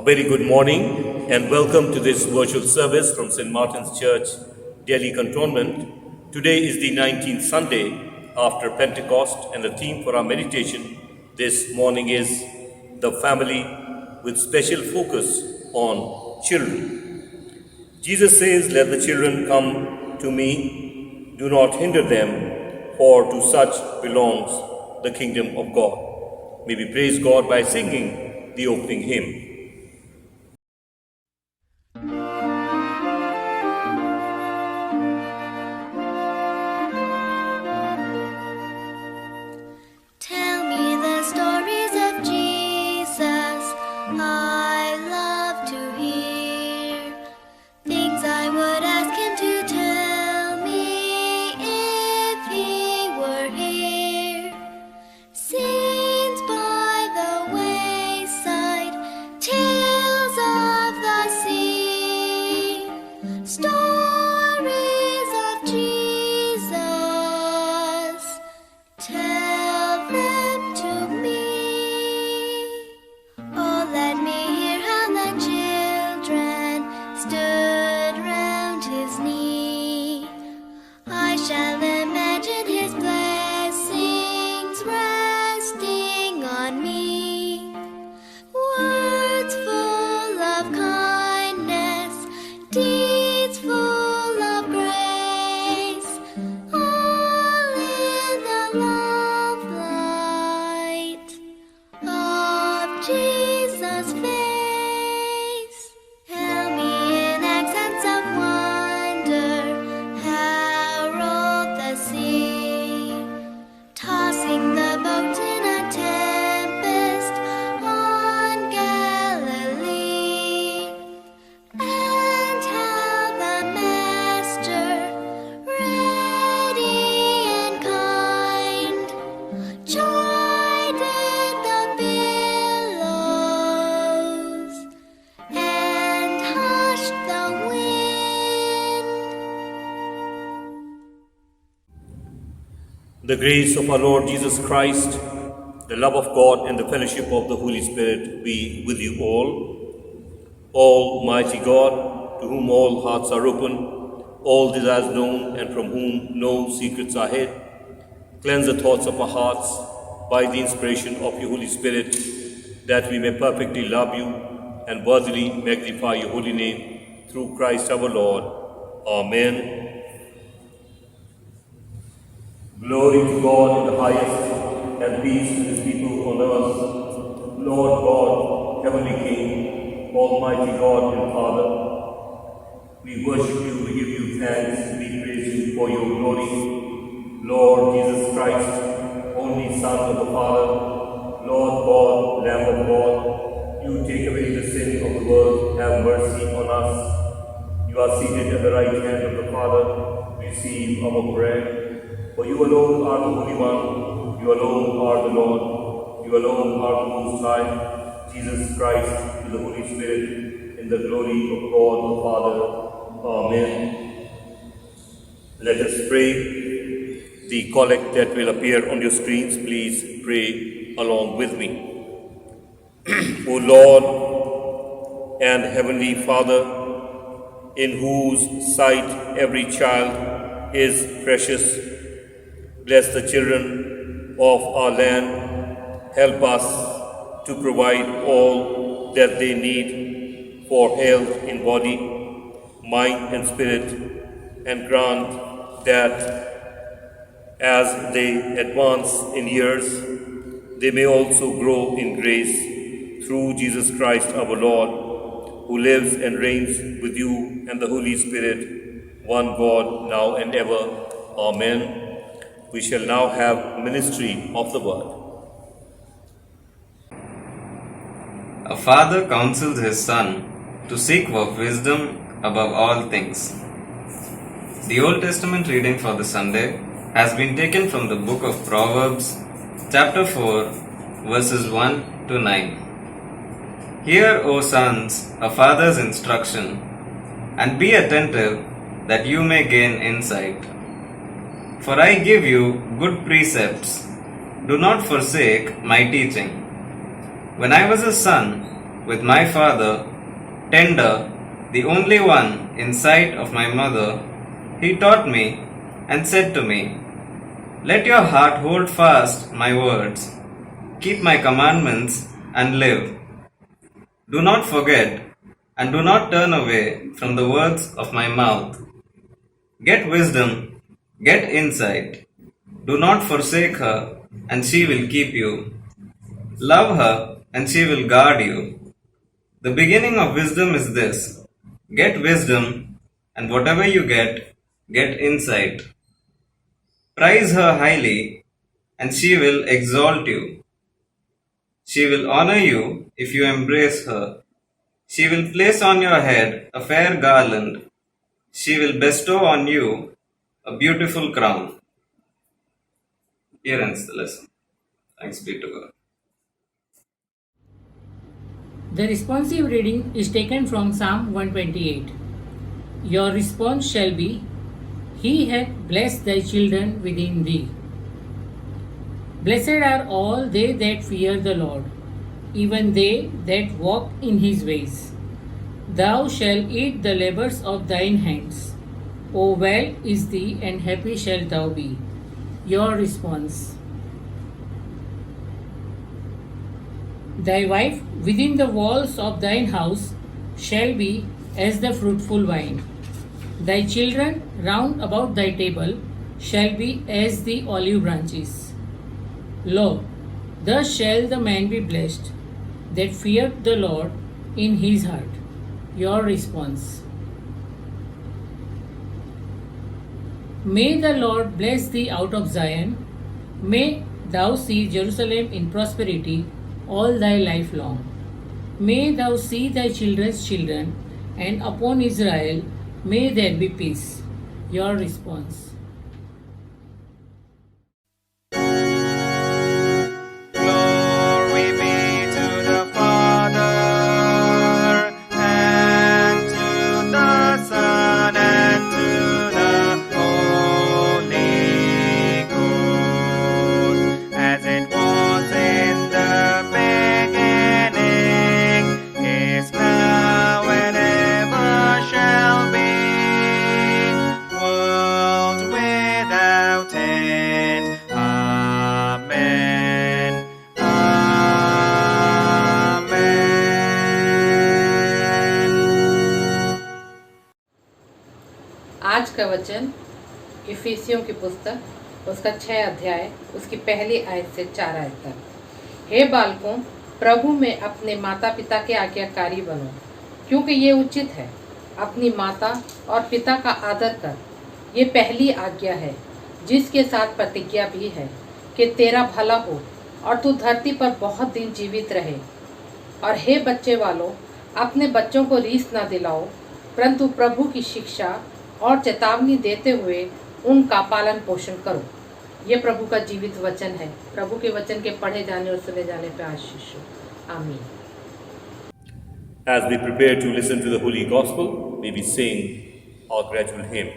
very good morning and welcome to this virtual service from St. Martin's Church, Delhi Cantonment. Today is the 19th Sunday after Pentecost, and the theme for our meditation this morning is the family, with special focus on children. Jesus says, "Let the children come to me, do not hinder them, for to such belongs the kingdom of God." May we praise God by singing the opening hymn. Tell me the stories of Jesus, I love to hear. Things I would ask him to tell me if he were here. Scenes by the wayside, tales of the sea, stories of Jesus. Tell them to me. Oh, let me hear how the children stood round his knee. I shall imagine his blessings resting on me. Words full of kindness, deeds full of grace, all in the love light of Jesus' face. Tell me in accents of wonder how rolled the sea, tossing the boat in a tempest on Galilee, and how the Master, ready and kind, chided the billows and hushed the wind. The grace of our Lord Jesus Christ, the love of God, and the fellowship of the Holy Spirit be with you all. Almighty God, to whom all hearts are open, all desires known, and from whom no secrets are hid, cleanse the thoughts of our hearts by the inspiration of your Holy Spirit, that we may perfectly love you and worthily magnify your holy name, through Christ our Lord. Amen. Glory to God in the highest, and peace to his people on earth. Lord God, heavenly King, almighty God and Father, we worship you, we give you thanks, we praise you for your glory. Lord Jesus Christ, only Son of the Father, Lord God, Lamb of God, you take away the sin of the world, have mercy on us. You are seated at the right hand of the Father, receive our prayer. For you alone are the Holy One, you alone are the Lord, you alone are the Most High, Jesus Christ, with the Holy Spirit, in the glory of God the Father. Amen. Let us pray. The collect that will appear on your screens, please pray along with me. O Lord and Heavenly Father, in whose sight every child is precious, bless the children of our land. Help us to provide all that they need for health in body, mind, and spirit, and grant that as they advance in years, they may also grow in grace through Jesus Christ our Lord, who lives and reigns with you and the Holy Spirit, one God, now and ever. Amen. We shall now have ministry of the word. A father counsels his son to seek for wisdom above all things. The Old Testament reading for the Sunday has been taken from the book of Proverbs, chapter 4, verses 1 to 9. Hear, O sons, a father's instruction, and be attentive that you may gain insight. For I give you good precepts. Do not forsake my teaching. When I was a son, with my father, tender, the only one in sight of my mother, he taught me and said to me, Let your heart hold fast my words, keep my commandments and live. Do not forget and do not turn away from the words of my mouth. Get wisdom, get insight. Do not forsake her, and she will keep you. Love her, and she will guard you. The beginning of wisdom is this: get wisdom, and whatever you get insight. Prize her highly, and she will exalt you. She will honor you if you embrace her. She will place on your head a fair garland. She will bestow on you a beautiful crown. Here ends the lesson. Thanks be to God. The responsive reading is taken from Psalm 128. Your response shall be, He hath blessed thy children within thee. Blessed are all they that fear the Lord, even they that walk in his ways. Thou shalt eat the labors of thine hands. O well is thee, and happy shalt thou be. Your response. Thy wife within the walls of thine house shall be as the fruitful vine. Thy children round about thy table shall be as the olive branches. Lo, thus shall the man be blessed that feareth the Lord in his heart. Your response. May the Lord bless thee out of Zion. May thou see Jerusalem in prosperity all thy life long. May thou see thy children's children, and upon Israel may there be peace. Your response. Glory be to the Father, and to the Son, and to the Holy Ghost, as it was in the beginning, is now, and ever shall be, world without end. Amen. Amen. आज का वचन इफिसियों की पुस्तक उसका 6 अध्याय उसकी पहली आयत से 4 आयत तक। हे बालकों, प्रभु में अपने माता पिता के आज्ञाकारी बनो, क्योंकि ये उचित है। अपनी माता और पिता का आदर कर, ये पहली आज्ञा है, जिसके साथ प्रतिज्ञा भी है कि तेरा भला हो और तू धरती पर बहुत दिन जीवित रहे। और हे बच्चे वालों, अपने बच्चों को रीस न दिलाओ, परंतु प्रभु की शिक्षा और चेतावनी देते हुए उनका पालन पोषण करो। ये प्रभु का जीवित वचन है। प्रभु के वचन के पढ़े जाने और सुने जाने पर आशीष हो। आमीन। As we prepare to listen to the Holy Gospel, may we sing our gradual hymn.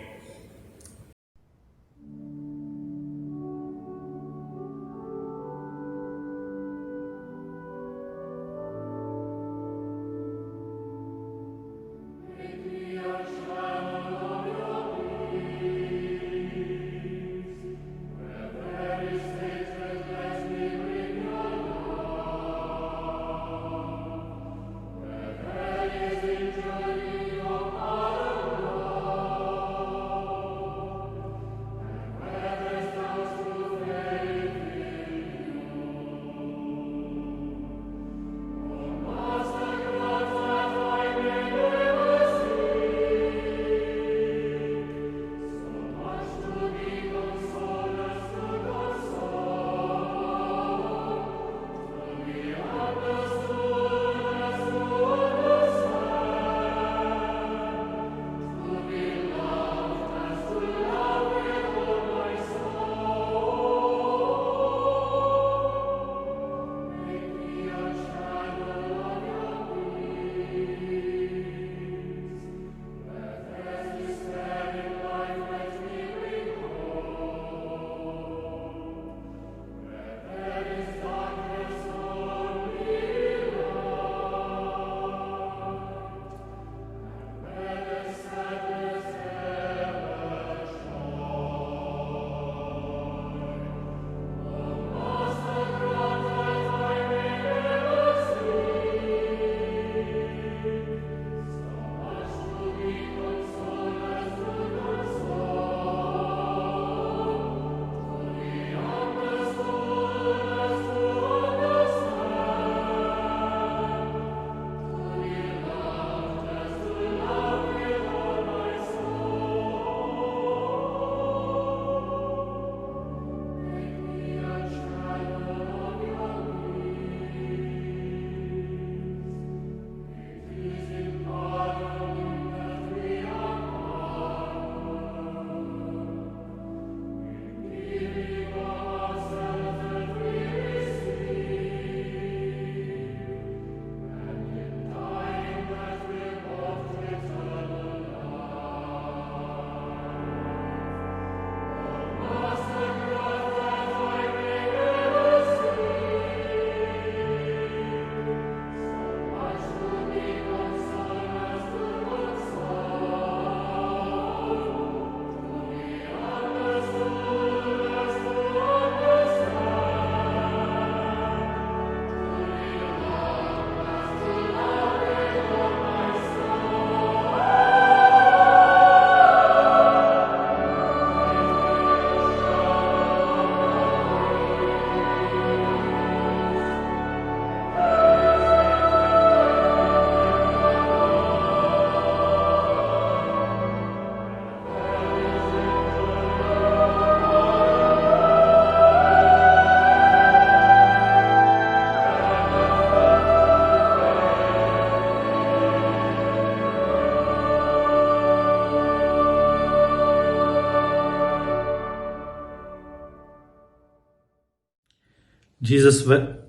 Jesus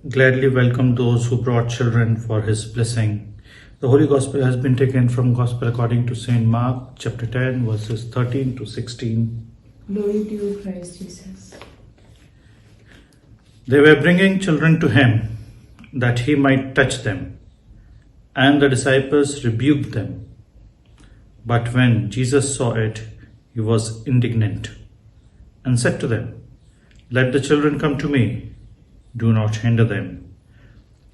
gladly welcomed those who brought children for his blessing. The Holy Gospel has been taken from Gospel according to St. Mark, chapter 10, verses 13 to 16. Glory to you, Christ Jesus. They were bringing children to him, that he might touch them, and the disciples rebuked them. But when Jesus saw it, he was indignant, and said to them, "Let the children come to me, do not hinder them,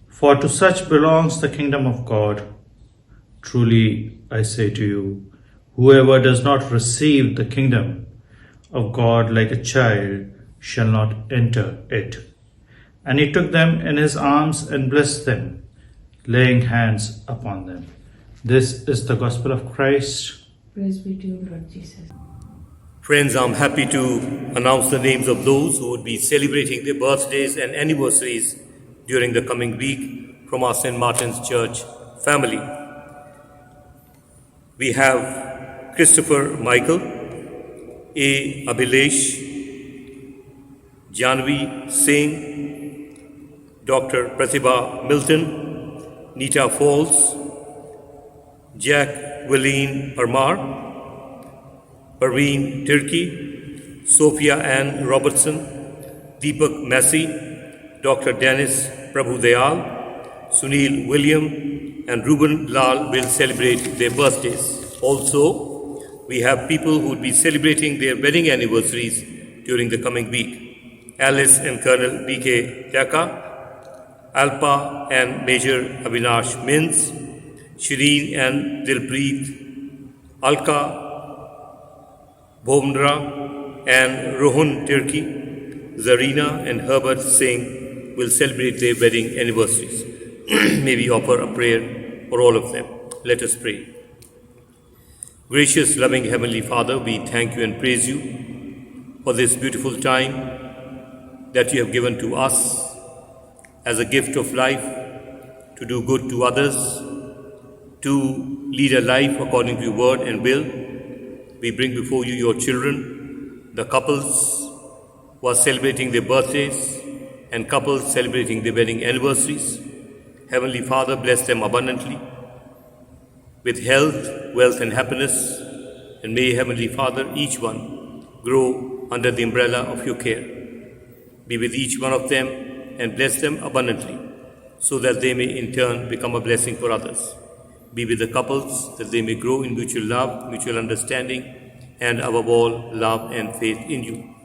for to such belongs the kingdom of God. Truly I say to you, whoever does not receive the kingdom of God like a child shall not enter it." And he took them in his arms and blessed them, laying hands upon them. This is the gospel of Christ. Praise be to you, Lord Jesus. Friends, I'm happy to announce the names of those who would be celebrating their birthdays and anniversaries during the coming week from our St. Martin's Church family. We have Christopher Michael, A. Abhilesh, Janvi Singh, Dr. Pratibha Milton, Nita Falls, Jack Willeen Parmar, Parveen Tirki, Sophia Ann Robertson, Deepak Massey, Dr. Dennis Prabhudayal, Sunil William, and Ruben Lal will celebrate their birthdays. Also, we have people who will be celebrating their wedding anniversaries during the coming week. Alice and Colonel B.K. Taka, Alpa and Major Avinash Mins, Shireen and Dilpreet, Alka Bhomra and Rohan Tirki, Zarina and Herbert Singh will celebrate their wedding anniversaries. May we offer a prayer for all of them. Let us pray. Gracious, loving Heavenly Father, we thank you and praise you for this beautiful time that you have given to us as a gift of life, to do good to others, to lead a life according to your word and will. We bring before you your children, the couples who are celebrating their birthdays and couples celebrating their wedding anniversaries. Heavenly Father, bless them abundantly with health, wealth and happiness, and may Heavenly Father, each one grow under the umbrella of your care. Be with each one of them and bless them abundantly, so that they may in turn become a blessing for others. Be with the couples, that they may grow in mutual love, mutual understanding, and above all, love and faith in you.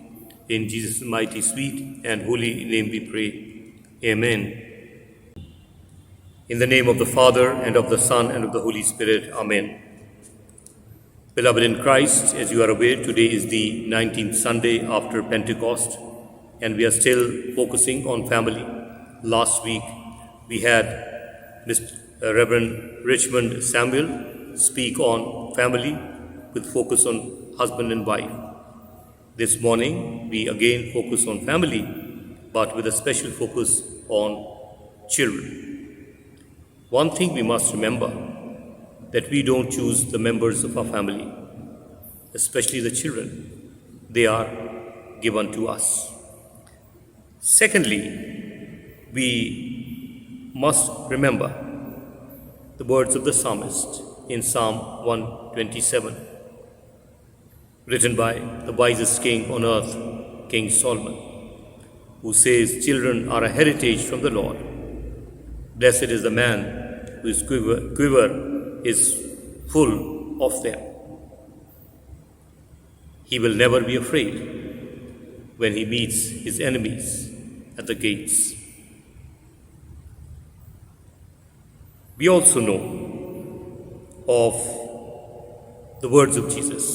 In Jesus' mighty, sweet, and holy name we pray. Amen. In the name of the Father, and of the Son, and of the Holy Spirit. Amen. Beloved in Christ, as you are aware, today is the 19th Sunday after Pentecost, and we are still focusing on family. Last week, we had Reverend Richmond Samuel speak on family with focus on husband and wife. This morning, we again focus on family, but with a special focus on children. One thing we must remember, that we don't choose the members of our family, especially the children. They are given to us. Secondly, we must remember the words of the psalmist in Psalm 127, written by the wisest king on earth, King Solomon, who says, "Children are a heritage from the Lord. Blessed is the man whose quiver is full of them. He will never be afraid when he meets his enemies at the gates." We also know of the words of Jesus,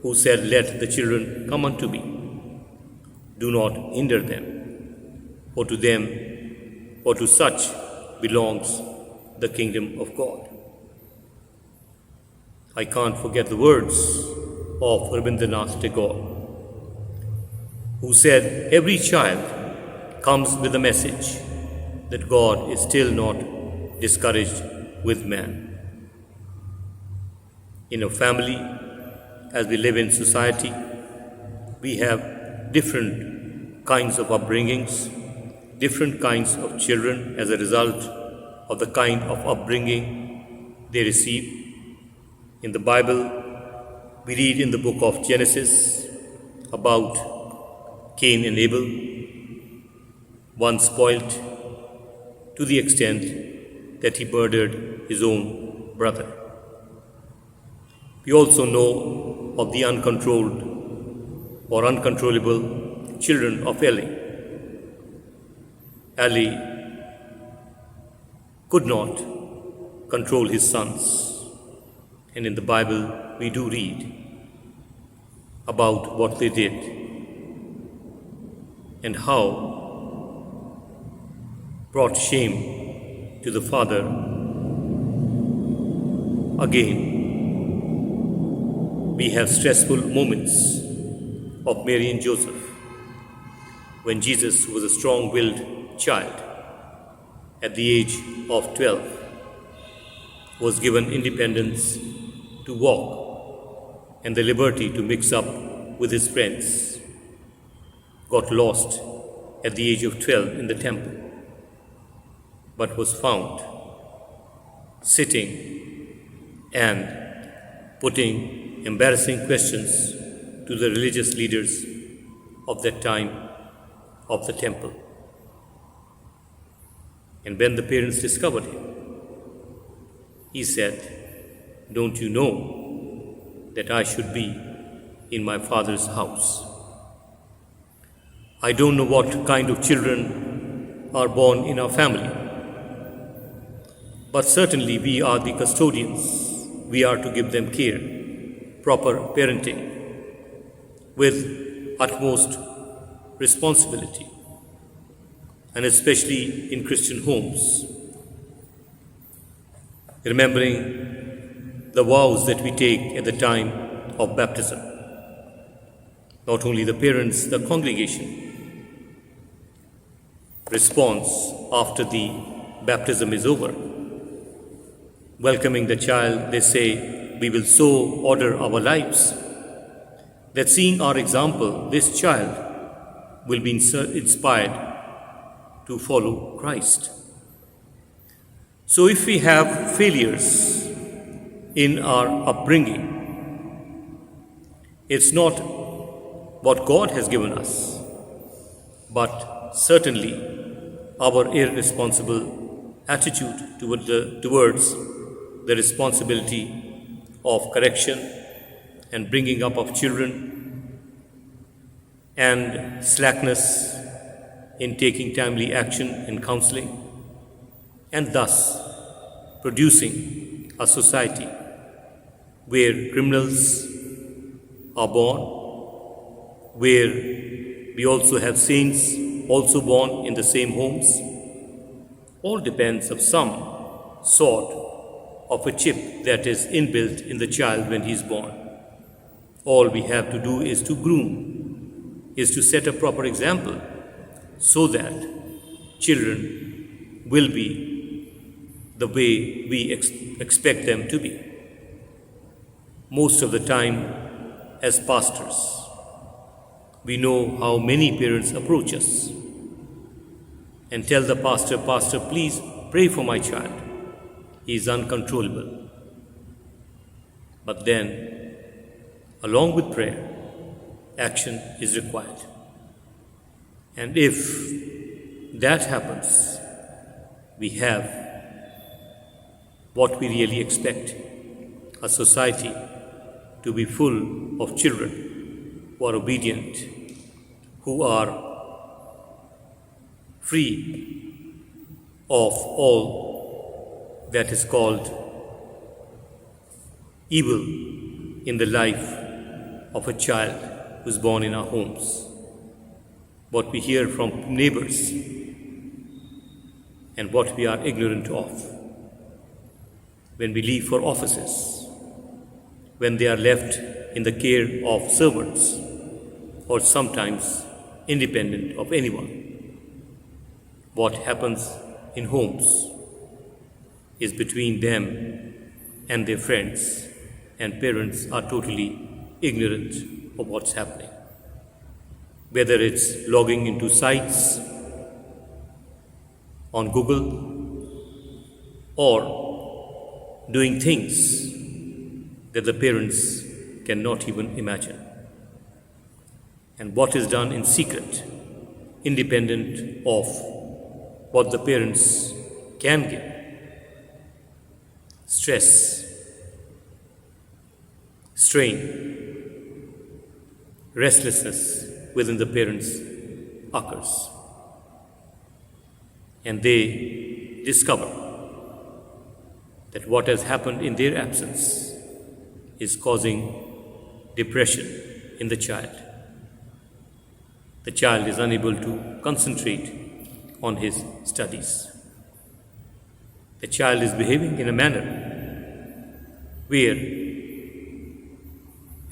who said, "Let the children come unto me. Do not hinder them, for to such belongs the kingdom of God." I can't forget the words of Rabindranath Tagore, who said, "Every child comes with a message that God is still not discouraged with man." In a family, as we live in society, we have different kinds of upbringings, different kinds of children as a result of the kind of upbringing they receive. In the Bible, we read in the book of Genesis about Cain and Abel, one spoilt to the extent that he murdered his own brother. We also know of the uncontrolled or uncontrollable children of Eli. Eli could not control his sons, and in the Bible we do read about what they did and how brought shame to the father. Again, we have stressful moments of Mary and Joseph when Jesus, who was a strong-willed child at the age of 12, was given independence to walk and the liberty to mix up with his friends, got lost at the age of 12 in the temple, but was found sitting and putting embarrassing questions to the religious leaders of that time of the temple. And when the parents discovered him, he said, "Don't you know that I should be in my father's house?" I don't know what kind of children are born in our family, but certainly we are the custodians. We are to give them care, proper parenting, with utmost responsibility, and especially in Christian homes, remembering the vows that we take at the time of baptism. Not only the parents, the congregation responds after the baptism is over. Welcoming the child, they say, "We will so order our lives that seeing our example, this child will be inspired to follow Christ." So if we have failures in our upbringing, it's not what God has given us, but certainly our irresponsible attitude towards the responsibility of correction and bringing up of children, and slackness in taking timely action in counseling, and thus producing a society where criminals are born, where we also have saints also born in the same homes. All depends of some sort of a chip that is inbuilt in the child when he is born. All we have to do is to groom, is to set a proper example so that children will be the way we expect them to be. Most of the time, as pastors, we know how many parents approach us and tell the pastor, "Pastor, please pray for my child. He is uncontrollable." But then, along with prayer, action is required. And if that happens, we have what we really expect, a society to be full of children who are obedient, who are free of all that is called evil in the life of a child who is born in our homes. What we hear from neighbors and what we are ignorant of. When we leave for offices, when they are left in the care of servants, or sometimes independent of anyone, what happens in homes is between them and their friends, and parents are totally ignorant of what's happening. Whether it's logging into sites on Google or doing things that the parents cannot even imagine. And what is done in secret, independent of what the parents can give. Stress, strain, restlessness within the parents occurs. And they discover that what has happened in their absence is causing depression in the child. The child is unable to concentrate on his studies. The child is behaving in a manner where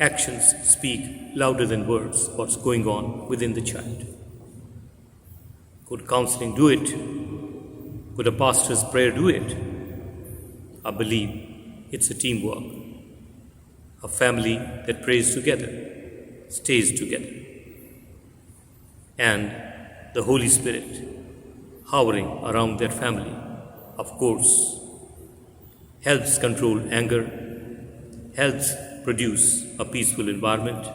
actions speak louder than words what's going on within the child. Could counseling do it? Could a pastor's prayer do it? I believe it's a teamwork. A family that prays together stays together. And the Holy Spirit hovering around that family, of course, helps control anger, helps produce a peaceful environment,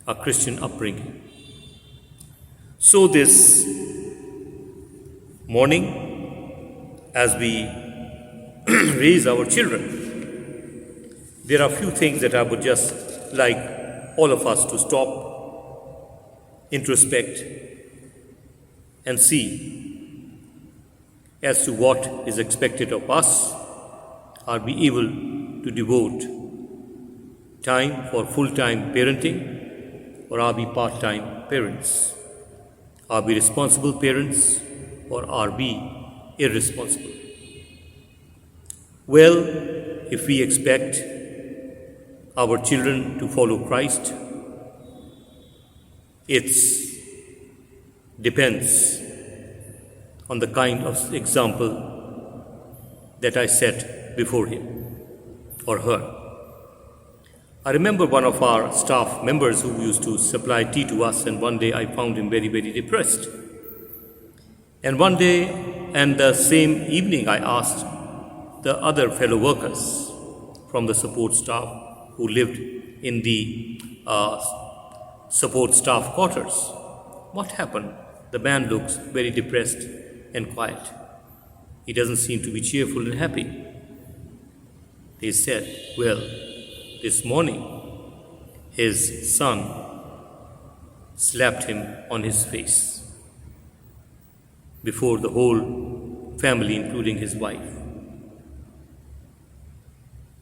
a Christian upbringing. So this morning, as we raise our children, there are a few things that I would just like all of us to stop, introspect, and see as to what is expected of us. Are we able to devote time for full-time parenting, or are we part-time parents? Are we responsible parents, or are we irresponsible? Well, if we expect our children to follow Christ, it depends on the kind of example that I set before him or her. I remember one of our staff members who used to supply tea to us, and one day I found him very, very depressed. And one day, and the same evening, I asked the other fellow workers from the support staff who lived in the support staff quarters, what happened? The man looks very depressed and quiet. He doesn't seem to be cheerful and happy. They said, well, this morning his son slapped him on his face before the whole family, including his wife.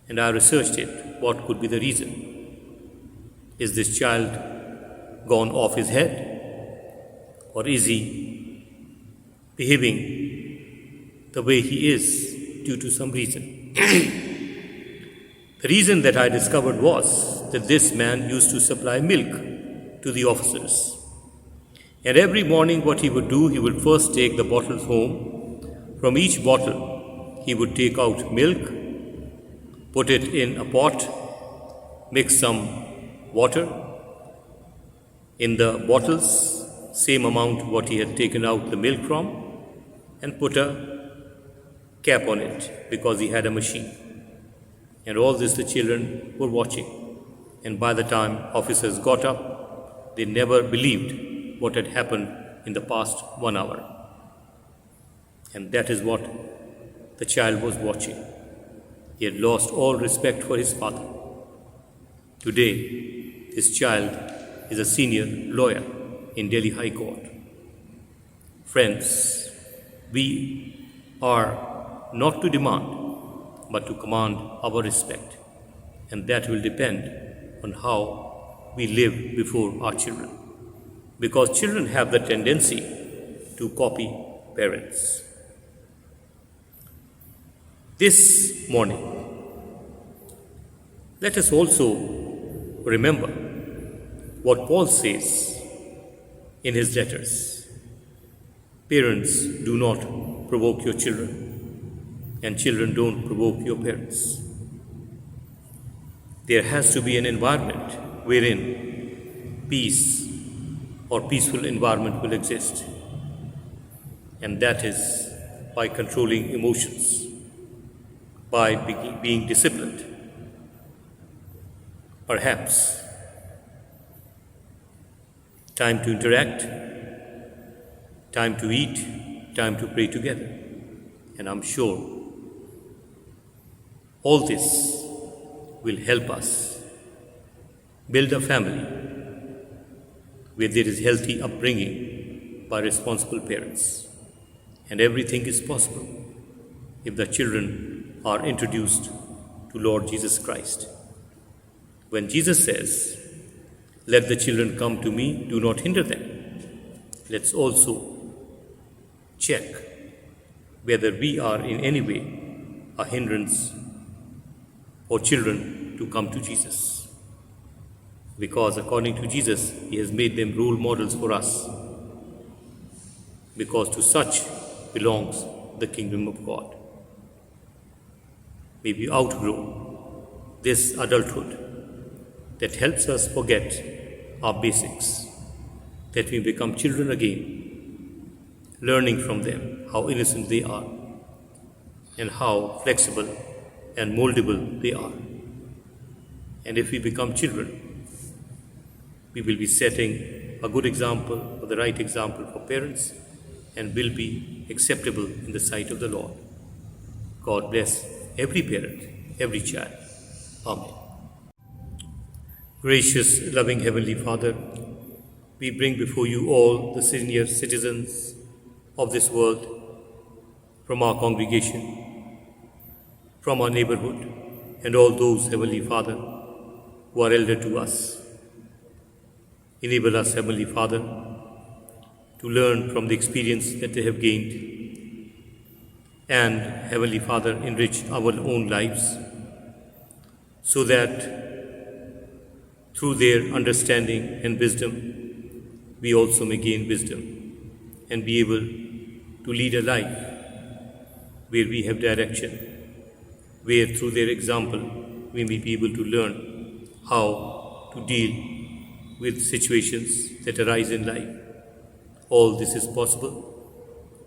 And I researched it. What could be the reason? Is this child gone off his head? Or is he behaving the way he is due to some reason? The reason that I discovered was that this man used to supply milk to the officers. And every morning what he would do, he would first take the bottles home. From each bottle, he would take out milk, put it in a pot, mix some water in the bottles, same amount what he had taken out the milk from, and put a cap on it because he had a machine. And all this the children were watching. And by the time officers got up, they never believed what had happened in the past 1 hour. And that is what the child was watching. He had lost all respect for his father. Today, this child is a senior lawyer in Delhi High Court. Friends, we are not to demand, but to command our respect. And that will depend on how we live before our children. Because children have the tendency to copy parents. This morning, let us also remember what Paul says in his letters. Parents, do not provoke your children, and children don't provoke your parents. There has to be an environment wherein peace or peaceful environment will exist. and that is by controlling emotions, by being disciplined. Perhaps time to interact, time to eat, time to pray together. And I'm sure all this will help us build a family where there is healthy upbringing by responsible parents. And everything is possible if the children are introduced to Lord Jesus Christ. When Jesus says, "Let the children come to me, do not hinder them," let's also check whether we are in any way a hindrance for children to come to Jesus. Because according to Jesus, He has made them role models for us. Because to such belongs the kingdom of God. May we outgrow this adulthood that helps us forget our basics, that we become children again, learning from them how innocent they are and how flexible and moldable they are. And if we become children, we will be setting a good example or the right example for parents and will be acceptable in the sight of the Lord. God bless every parent, every child. Amen. Gracious, loving Heavenly Father, we bring before you all the senior citizens of this world, from our congregation, from our neighborhood, and all those, Heavenly Father, who are elder to us. Enable us, Heavenly Father, to learn from the experience that they have gained, and, Heavenly Father, enrich our own lives, so that through their understanding and wisdom, we also may gain wisdom and be able to lead a life where we have direction, where through their example we may be able to learn how to deal with situations that arise in life. All this is possible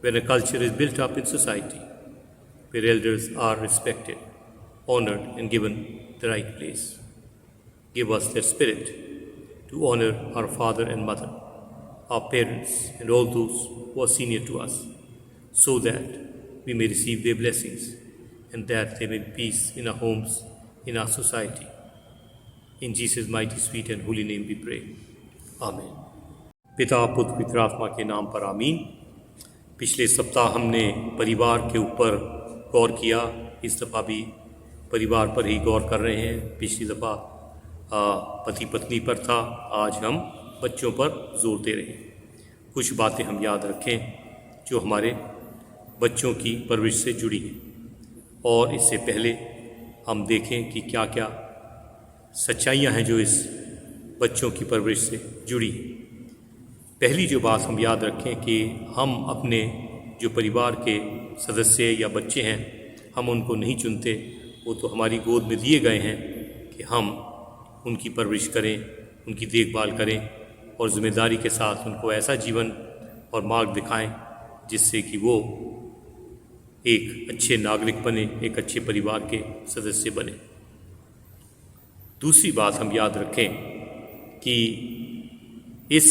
when a culture is built up in society, where elders are respected, honored, and given the right place. Give us that spirit to honor our father and mother, our parents, and all those who are senior to us, so that we may receive their blessings and that there may be peace in our homes, in our society. In Jesus' mighty, sweet, and holy name we pray. Amen. पिता पुत्र पवित्र आत्मा के नाम पर आमीन। पिछले सप्ताह हमने परिवार के ऊपर गौर किया, इस दफ़ा भी परिवार पर ही गौर कर रहे हैं। पिछली दफ़ा पति पत्नी पर था, आज हम बच्चों पर जोर दे रहे हैं। कुछ बातें हम याद रखें जो हमारे बच्चों की परवरिश से जुड़ी हैं, और इससे पहले हम देखें कि क्या क्या सच्चाइयाँ हैं जो इस बच्चों की परवरिश से जुड़ी हैं। पहली जो बात हम याद रखें कि हम अपने जो परिवार के सदस्य या बच्चे हैं, हम उनको नहीं चुनते, वो तो हमारी गोद में दिए गए हैं कि हम उनकी परवरिश करें, उनकी देखभाल करें और ज़िम्मेदारी के साथ उनको ऐसा जीवन और मार्ग दिखाएं जिससे कि वो एक अच्छे नागरिक बने, एक अच्छे परिवार के सदस्य बने। दूसरी बात हम याद रखें कि इस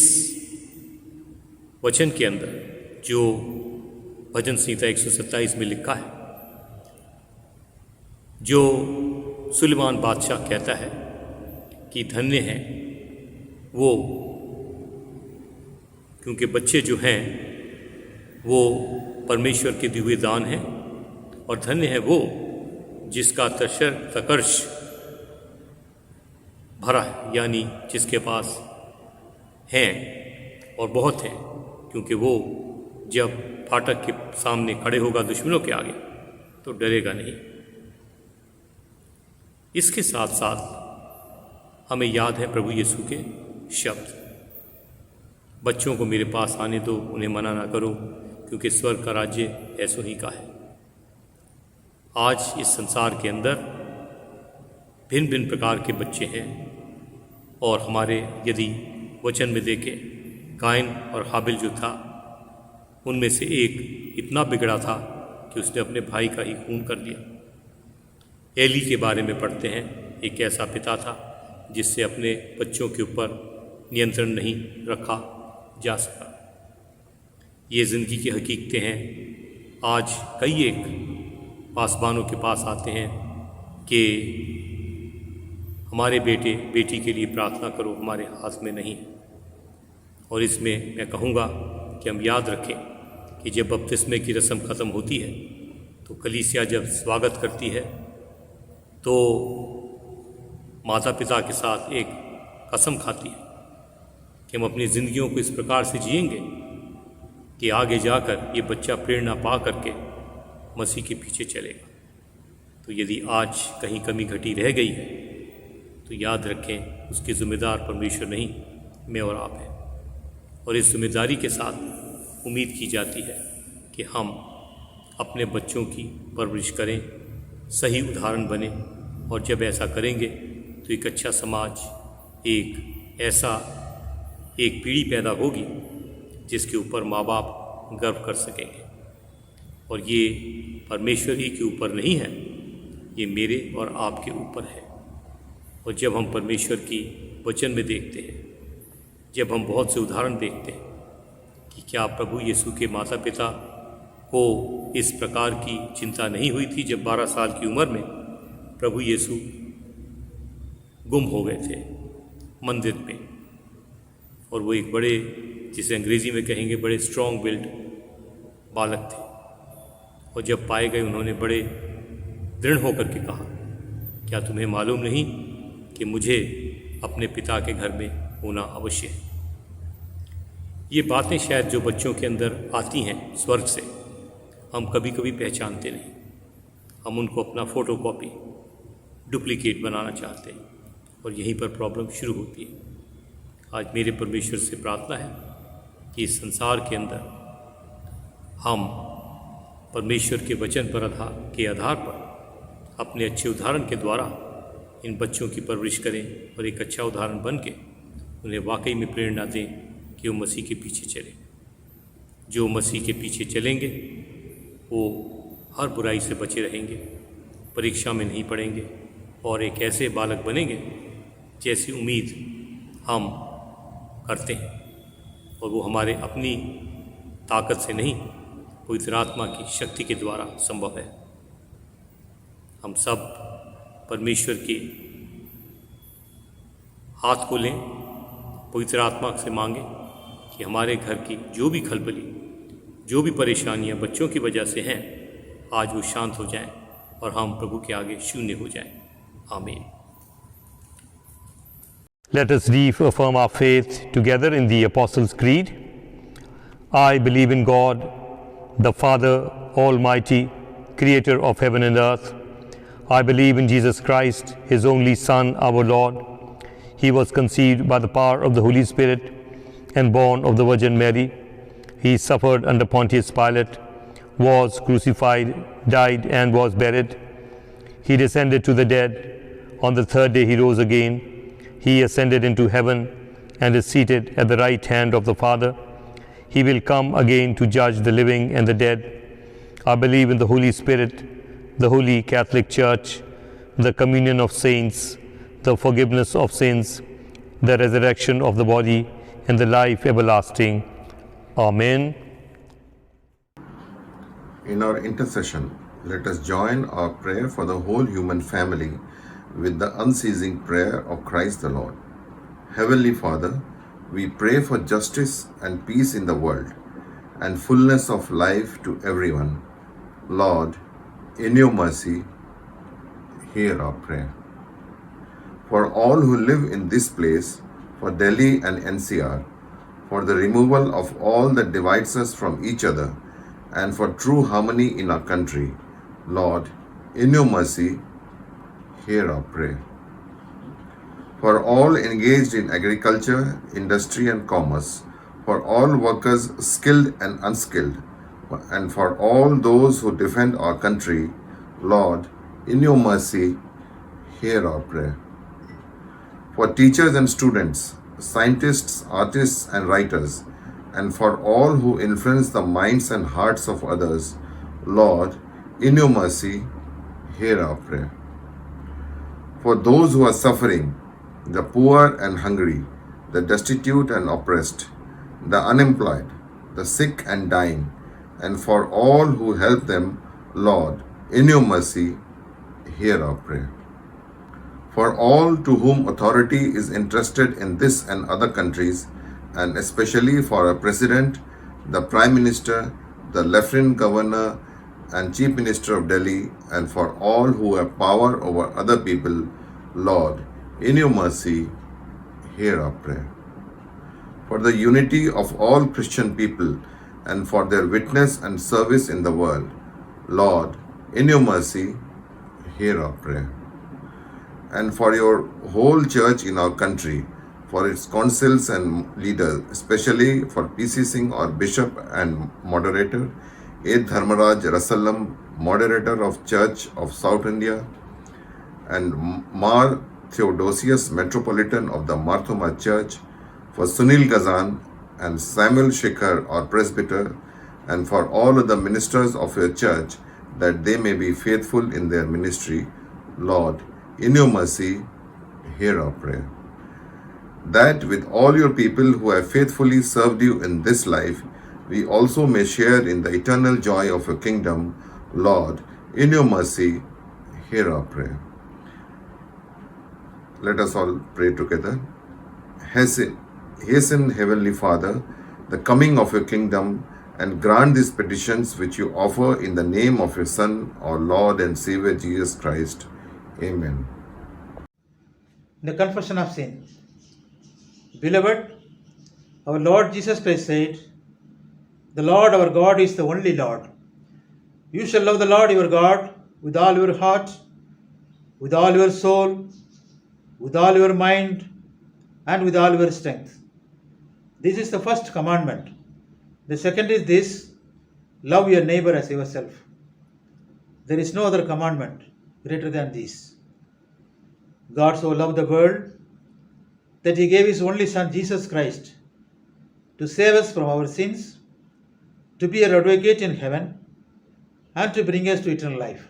वचन के अंदर जो भजन संहिता 127 में लिखा है, जो सुलेमान बादशाह कहता है कि धन्य हैं वो, क्योंकि बच्चे जो हैं वो परमेश्वर के दिए हुए दान हैं, और धन्य है वो जिसका तकर्ष भरा है, यानी जिसके पास हैं और बहुत हैं, क्योंकि वो जब फाटक के सामने खड़े होगा दुश्मनों के आगे तो डरेगा नहीं। इसके साथ साथ हमें याद है प्रभु यीशु के शब्द, बच्चों को मेरे पास आने दो, उन्हें मना ना करो, क्योंकि स्वर्ग का राज्य ऐसो ही का है। आज इस संसार के अंदर भिन्न भिन्न प्रकार के बच्चे हैं, और हमारे यदि वचन में देखें, कायन और हाबिल जो था उनमें से एक इतना बिगड़ा था कि उसने अपने भाई का ही खून कर दिया। एली के बारे में पढ़ते हैं, एक ऐसा पिता था जिससे अपने बच्चों के ऊपर नियंत्रण नहीं रखा जा सका। ये ज़िंदगी की हकीकतें हैं। आज कई एक पासबानों के पास आते हैं कि हमारे बेटे बेटी के लिए प्रार्थना करो, हमारे हाथ में नहीं। और इसमें मैं कहूँगा कि हम याद रखें कि जब बपतिस्मे की रस्म ख़त्म होती है तो कलीसिया जब स्वागत करती है तो माता पिता के साथ एक कसम खाती है कि हम अपनी ज़िंदगियों को इस प्रकार से जिएंगे कि आगे जाकर ये बच्चा प्रेरणा पा करके मसीह के पीछे चलेगा। तो यदि आज कहीं कमी घटी रह गई है तो याद रखें उसके ज़िम्मेदार परमेश्वर नहीं, मैं और आप हैं। और इस जिम्मेदारी के साथ उम्मीद की जाती है कि हम अपने बच्चों की परवरिश करें, सही उदाहरण बने, और जब ऐसा करेंगे तो एक अच्छा समाज, एक पीढ़ी पैदा होगी जिसके ऊपर माँ बाप गर्व कर सकेंगे। और ये परमेश्वर ही के ऊपर नहीं है, ये मेरे और आपके ऊपर है। और जब हम परमेश्वर की वचन में देखते हैं, जब हम बहुत से उदाहरण देखते हैं कि क्या प्रभु यीशु के माता पिता को इस प्रकार की चिंता नहीं हुई थी जब 12 साल की उम्र में प्रभु यीशु गुम हो गए थे मंदिर में। और वो एक बड़े, जिसे अंग्रेज़ी में कहेंगे, बड़े स्ट्रॉन्ग बिल्ड बालक थे। और जब पाए गए उन्होंने बड़े दृढ़ होकर के कहा, क्या तुम्हें मालूम नहीं कि मुझे अपने पिता के घर में होना अवश्य है। ये बातें शायद जो बच्चों के अंदर आती हैं स्वर्ग से, हम कभी कभी पहचानते नहीं। हम उनको अपना फ़ोटोकॉपी, डुप्लीकेट बनाना चाहते हैं और यहीं पर प्रॉब्लम शुरू होती है। आज मेरे परमेश्वर से प्रार्थना है कि इस संसार के अंदर हम परमेश्वर के वचन पर के आधार पर अपने अच्छे उदाहरण के द्वारा इन बच्चों की परवरिश करें और एक अच्छा उदाहरण बन के उन्हें वाकई में प्रेरणा दें कि वो मसीह के पीछे चलें। जो मसीह के पीछे चलेंगे वो हर बुराई से बचे रहेंगे, परीक्षा में नहीं पड़ेंगे और एक ऐसे बालक बनेंगे जैसी उम्मीद हम करते हैं। और वो हमारे अपनी ताकत से नहीं, पवित्र आत्मा की शक्ति के द्वारा संभव है। हम सब परमेश्वर के हाथ को लें, पवित्र आत्मा से मांगें कि हमारे घर की जो भी खलबली, जो भी परेशानियां बच्चों की वजह से हैं, आज वो शांत हो जाएं और हम प्रभु के आगे शून्य हो जाएं। आमीन। Let us reaffirm our faith together in the Apostles' Creed. I believe in God, the Father Almighty, creator of heaven and earth. I believe in Jesus Christ, his only Son, our Lord. He was conceived by the power of the Holy Spirit and born of the Virgin Mary. He suffered under Pontius Pilate, was crucified, died, and was buried. He descended to the dead. On the third day he rose again. He ascended into heaven and is seated at the right hand of the Father. He will come again to judge the living and the dead. I believe in the Holy Spirit, the Holy Catholic Church, the communion of saints, the forgiveness of sins, the resurrection of the body, and the life everlasting. Amen. In our intercession, let us join our prayer for the whole human family with the unceasing prayer of Christ the Lord. Heavenly Father, we pray for justice and peace in the world and fullness of life to everyone. Lord, in your mercy, hear our prayer. For all who live in this place, for Delhi and NCR, for the removal of all that divides us from each other, and for true harmony in our country, Lord, in your mercy, hear our prayer. For all engaged in agriculture, industry and commerce, for all workers skilled and unskilled, and for all those who defend our country, Lord, in your mercy, hear our prayer. For teachers and students, scientists, artists and writers, and for all who influence the minds and hearts of others, Lord, in your mercy, hear our prayer. For those who are suffering, the poor and hungry, the destitute and oppressed, the unemployed, the sick and dying, and for all who help them, Lord, in your mercy, hear our prayer. For all to whom authority is entrusted in this and other countries, and especially for our President, the Prime Minister, the Lieutenant Governor, and Chief Minister of Delhi, and for all who have power over other people, Lord, in your mercy, hear our prayer. For the unity of all Christian people and for their witness and service in the world, Lord, in your mercy, hear our prayer. And for your whole church in our country, for its councils and leaders, especially for P.C. Singh, our Bishop and Moderator, A. Dharmaraj Rasalam, Moderator of Church of South India, and Mar Theodosius, Metropolitan of the Marthoma Church, for Sunil Gazan and Samuel Shikhar, our Presbyter, and for all other ministers of your church, that they may be faithful in their ministry, Lord, in your mercy, hear our prayer. That with all your people who have faithfully served you in this life, we also may share in the eternal joy of your kingdom, Lord, in your mercy, hear our prayer. Let us all pray together. Hasten, Heavenly Father, the coming of your kingdom, and grant these petitions which you offer in the name of your Son, our Lord and Savior Jesus Christ. Amen. The confession of sin. Beloved, our Lord Jesus Christ said, "The Lord our God is the only Lord. You shall love the Lord your God with all your heart, with all your soul, with all your mind, and with all your strength. This is the first commandment. The second is this: love your neighbor as yourself. There is no other commandment greater than this. God so loved the world that he gave his only Son, Jesus Christ, to save us from our sins, to be our advocate in heaven, and to bring us to eternal life.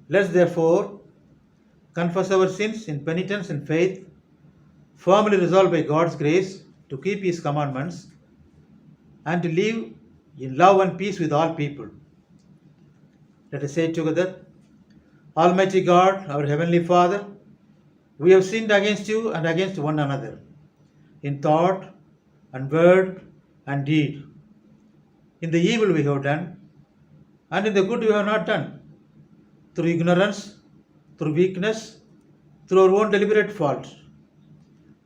Let's therefore confess our sins in penitence and faith, firmly resolved by God's grace to keep his commandments and to live in love and peace with all people. Let us say together, Almighty God, our Heavenly Father, we have sinned against you and against one another, in thought and word and deed, in the evil we have done, and in the good we have not done, through ignorance, through weakness, through our own deliberate fault.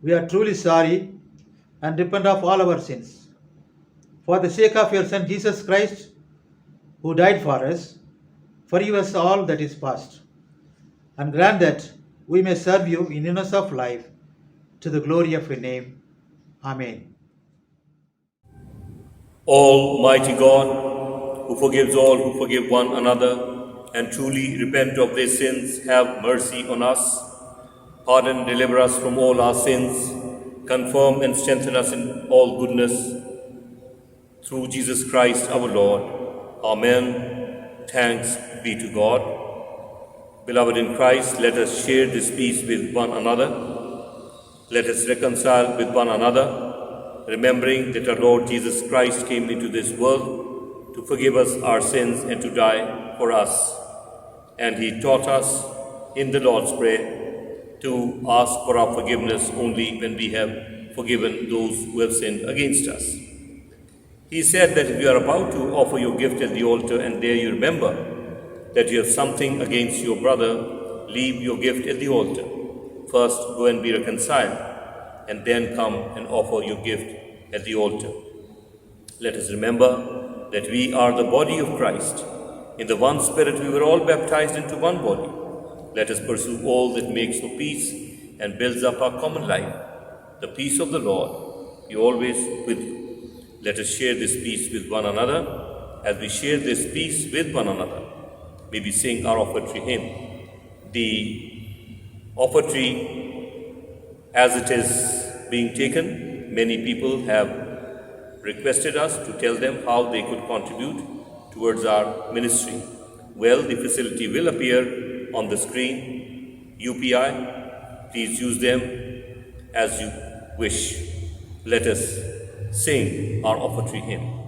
We are truly sorry and repent of all our sins. For the sake of your Son Jesus Christ, who died for us, forgive us all that is past, and grant that we may serve you in newness of life, to the glory of your name. Amen. Almighty God, who forgives all who forgive one another, and truly repent of their sins, have mercy on us. Pardon, deliver us from all our sins, confirm and strengthen us in all goodness. Through Jesus Christ our Lord. Amen. Thanks be to God. Beloved in Christ, let us share this peace with one another. Let us reconcile with one another, remembering that our Lord Jesus Christ came into this world to forgive us our sins and to die for us. And he taught us in the Lord's Prayer to ask for our forgiveness only when we have forgiven those who have sinned against us. He said that if you are about to offer your gift at the altar and there you remember that you have something against your brother, leave your gift at the altar. First go and be reconciled, and then come and offer your gift at the altar. Let us remember that we are the body of Christ. In the one Spirit we were all baptized into one body. Let us pursue all that makes for peace and builds up our common life. The peace of the Lord be always with you. Let us share this peace with one another. As we share this peace with one another, may we sing our offertory hymn. The offertory, as it is being taken, many people have requested us to tell them how they could contribute towards our ministry. Well, the facility will appear on the screen. UPI, please use them as you wish. Let us sing our offertory hymn.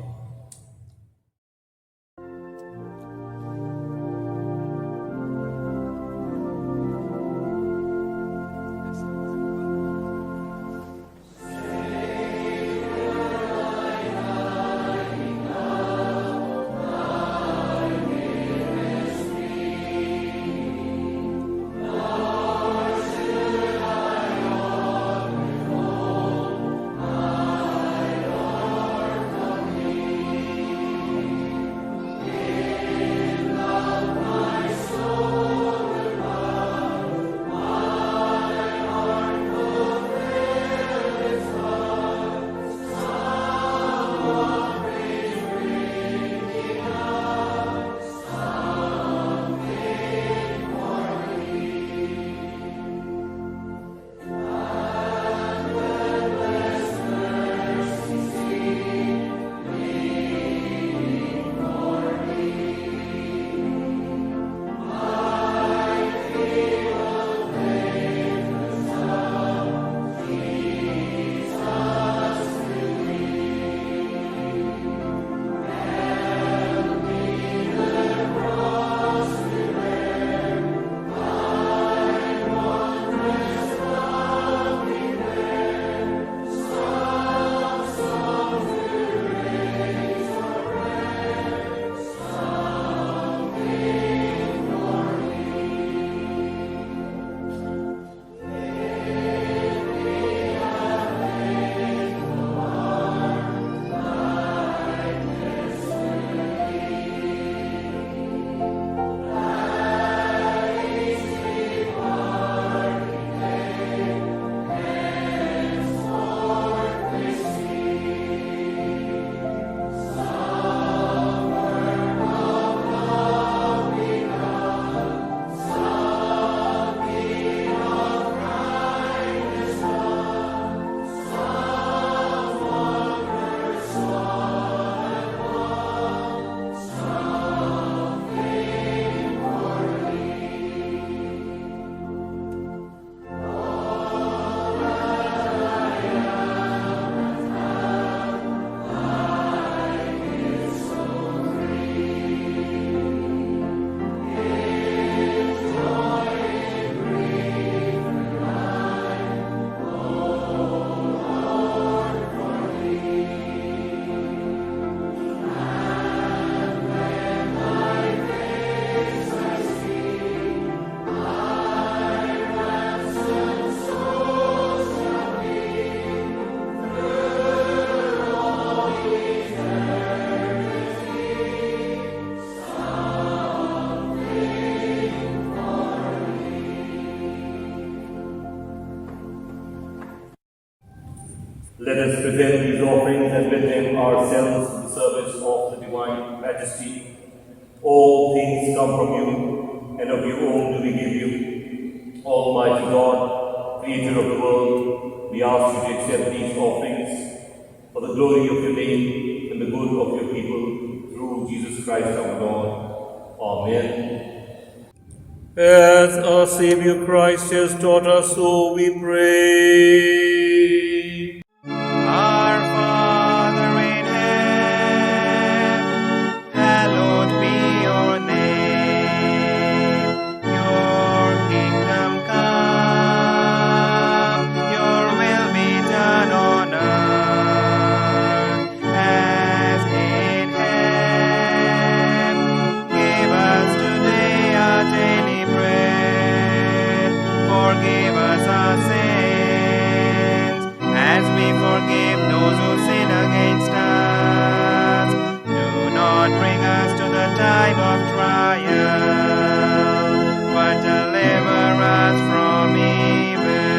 Let us present these offerings and with them ourselves in the service of the Divine Majesty. All things come from you, and of your own do we give you. Almighty God, Creator of the world, we ask you to accept these offerings for the glory of your name and the good of your people, through Jesus Christ our Lord. Amen. As our Savior Christ has taught us, so we pray. Our Father in heaven, hallowed be your name. Your kingdom come, your will be done on earth as in heaven. Give us today our daily bread. Forgive us our sins, as we forgive those who sin against us. Do not bring us to the time of trial, but deliver us from evil.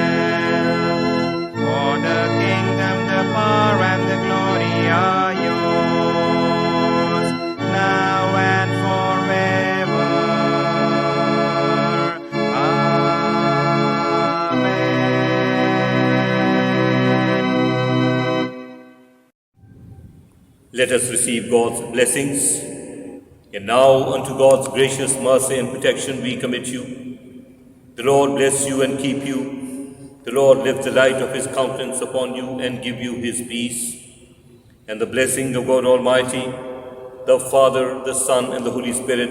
For the kingdom, the power, and the glory are yours, now and forever. Amen. Let us receive God's blessings. And now unto God's gracious mercy and protection we commit you. The Lord bless you and keep you. The Lord lift the light of his countenance upon you and give you his peace. And the blessing of God Almighty, the Father, the Son, and the Holy Spirit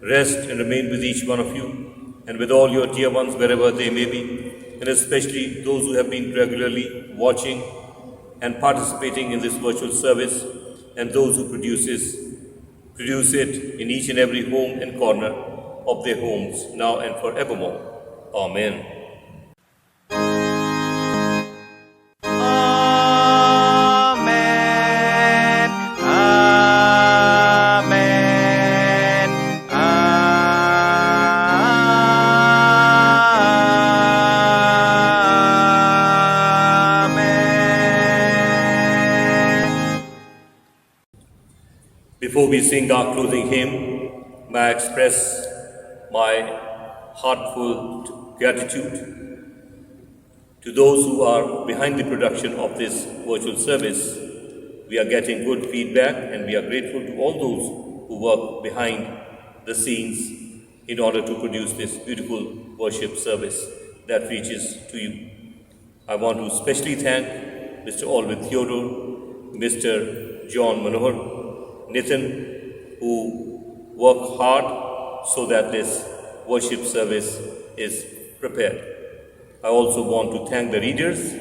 rest and remain with each one of you and with all your dear ones wherever they may be, and especially those who have been regularly watching and participating in this virtual service, and those who produce it in each and every home and corner of their homes, now and forevermore. Amen. Amen. Amen. Amen. Before we sing our closing hymn, may I express my heartfelt gratitude to those who are behind the production of this virtual service. We are getting good feedback, and we are grateful to all those who work behind the scenes in order to produce this beautiful worship service that reaches to you. I want to especially thank Mr. Alvin Theodore, Mr. John Manohar, Nitin, who work hard so that this worship service is prepared. I also want to thank the readers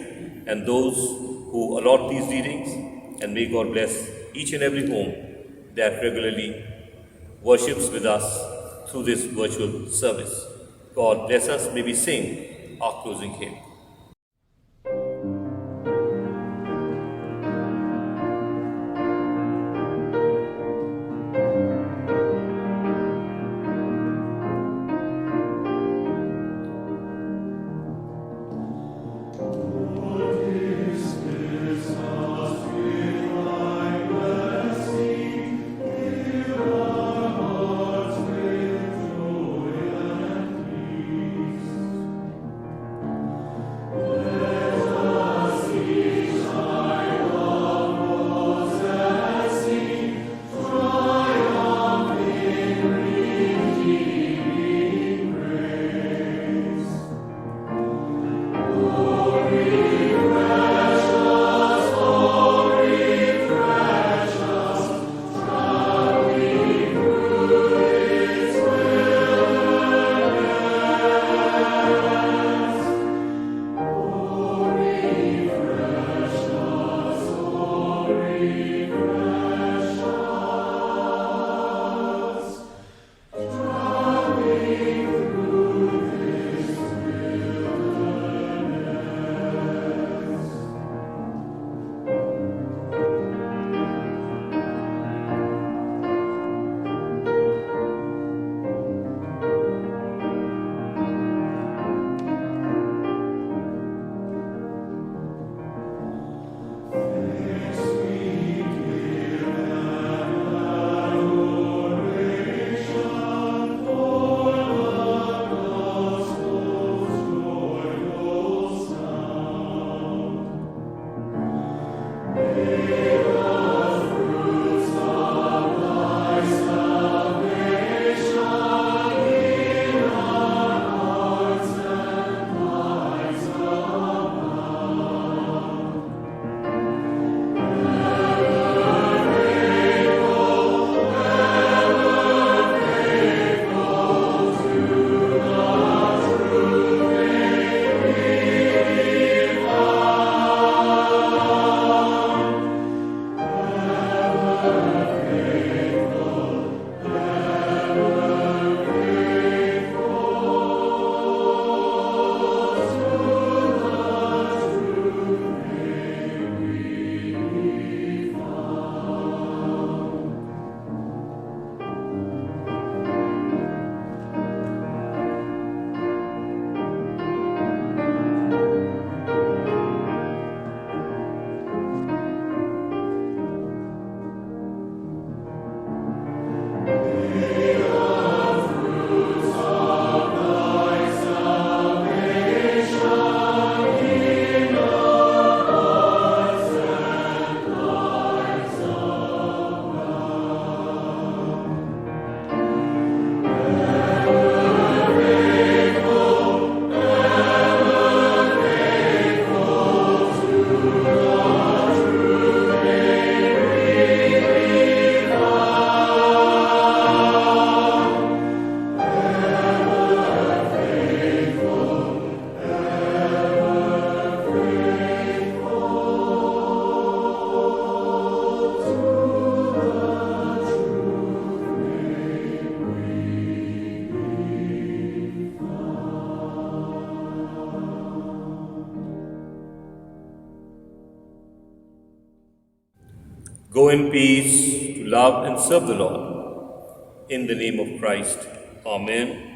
and those who allot these readings, and may God bless each and every home that regularly worships with us through this virtual service. God bless us. May we sing our closing hymn. Go in peace to love and serve the Lord. In the name of Christ. Amen.